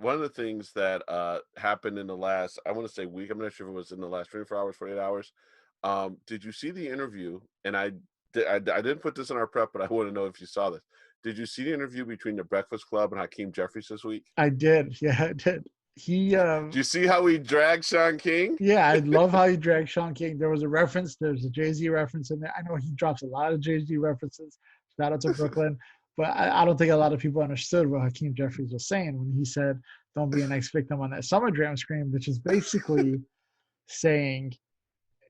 one of the things that happened in the last, I want to say week, I'm not sure if it was in the last 24 hours, 48 hours. Did you see the interview? And I didn't put this in our prep, but I want to know if you saw this. Did you see the interview between the Breakfast Club and Hakeem Jeffries this week? I did. Yeah, I did. He, Do you see how he dragged Sean King? yeah, I love how he dragged Sean King. There was a reference. There's a Jay-Z reference in there. I know he drops a lot of Jay-Z references. Shout out to Brooklyn. But I don't think a lot of people understood what Hakeem Jeffries was saying when he said, don't be an ex-victim on that Summer Jam screen, which is basically saying,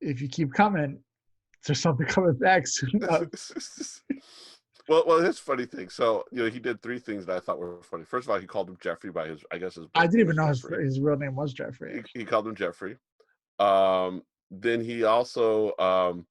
if you keep coming, there's something coming back soon enough. Well, here's a funny thing. So, he did three things that I thought were funny. First of all, he called him Jeffrey by his I birth didn't name even was know Jeffrey. his real name was Jeffrey. He called him Jeffrey. Then he also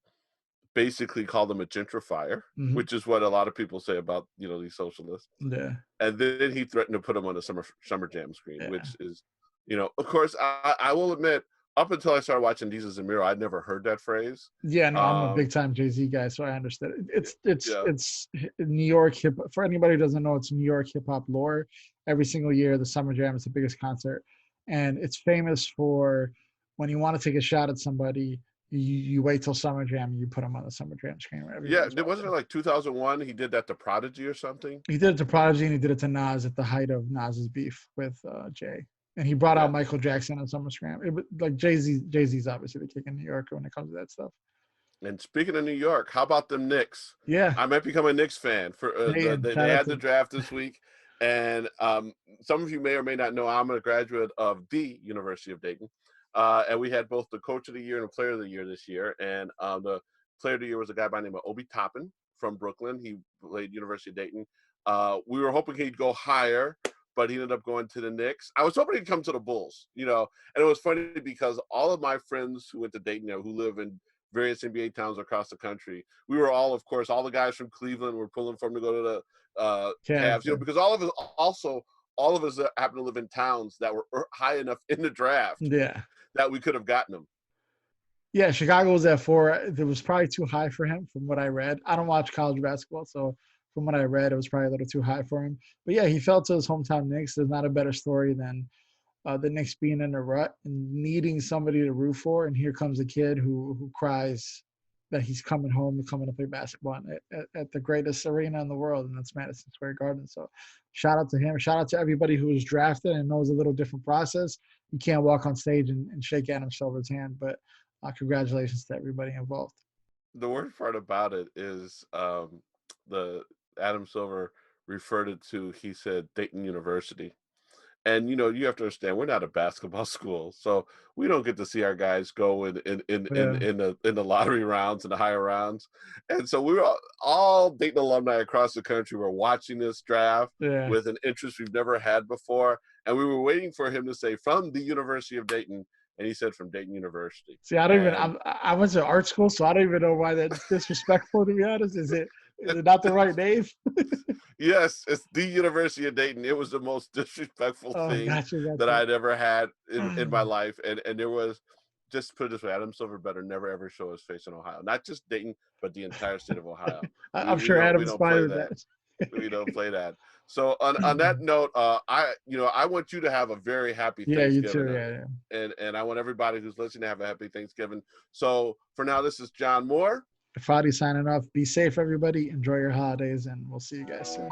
basically called him a gentrifier, Mm-hmm. which is what a lot of people say about these socialists. Yeah. And then he threatened to put him on the summer jam screen, Yeah. which is, of course, I will admit, up until I started watching Jesus and Miro, I'd never heard that phrase. Yeah, no, I'm a big time Jay-Z guy, so I understand it. Yeah. It's New York hip. For anybody who doesn't know, it's New York hip hop lore. Every single year, the Summer Jam is the biggest concert, and it's famous for when you want to take a shot at somebody, you wait till Summer Jam and you put them on the Summer Jam screen. Where Yeah, everybody's wasn't it like 2001? He did that to Prodigy or something. He did it to Prodigy and he did it to Nas at the height of Nas's beef with Jay. And he brought out Michael Jackson on Summer Jam. It was like Jay-Z's obviously the kick in New York when it comes to that stuff. And speaking of New York, how about them Knicks? Yeah, I might become a Knicks fan. They had the draft this week, and some of you may or may not know I'm a graduate of the University of Dayton, and we had both the Coach of the Year and the Player of the Year this year. And the Player of the Year was a guy by the name of Obi Toppin from Brooklyn. He played University of Dayton. We were hoping he'd go higher, but he ended up going to the Knicks. I was hoping he'd come to the Bulls, and it was funny because all of my friends who went to Dayton, who live in various NBA towns across the country, we were all, of course, all the guys from Cleveland were pulling for him to go to the Cavs, because all of us happen to live in towns that were high enough in the draft that we could have gotten them. Yeah, Chicago was at 4. It was probably too high for him from what I read. I don't watch college basketball, so from what I read, it was probably a little too high for him. But yeah, he fell to his hometown Knicks. There's not a better story than the Knicks being in a rut and needing somebody to root for. And here comes a kid who cries that he's coming home and coming to play basketball at the greatest arena in the world, and that's Madison Square Garden. So shout out to him. Shout out to everybody who was drafted and knows a little different process. You can't walk on stage and shake Adam Silver's hand, but congratulations to everybody involved. The worst part about it is the Adam Silver referred it to, he said, Dayton University. And you have to understand, we're not a basketball school, so we don't get to see our guys go in the lottery rounds and the higher rounds. And so we were all Dayton alumni across the country were watching this draft with an interest we've never had before, and we were waiting for him to say from the University of Dayton, and he said from Dayton University. See, I went to art school, so I don't even know why that's disrespectful. To be honest, is it not the right name? Yes, it's the University of Dayton. It was the most disrespectful thing that I'd ever had in my life. And there was, just to put it this way, Adam Silver better never, ever show his face in Ohio. Not just Dayton, but the entire state of Ohio. I'm sure Adam's fine with that. We don't play that. So on that note, I want you to have a very happy Thanksgiving. You too, And I want everybody who's listening to have a happy Thanksgiving. So for now, this is John Moore. Fady signing off. Be safe, everybody. Enjoy your holidays, and we'll see you guys soon.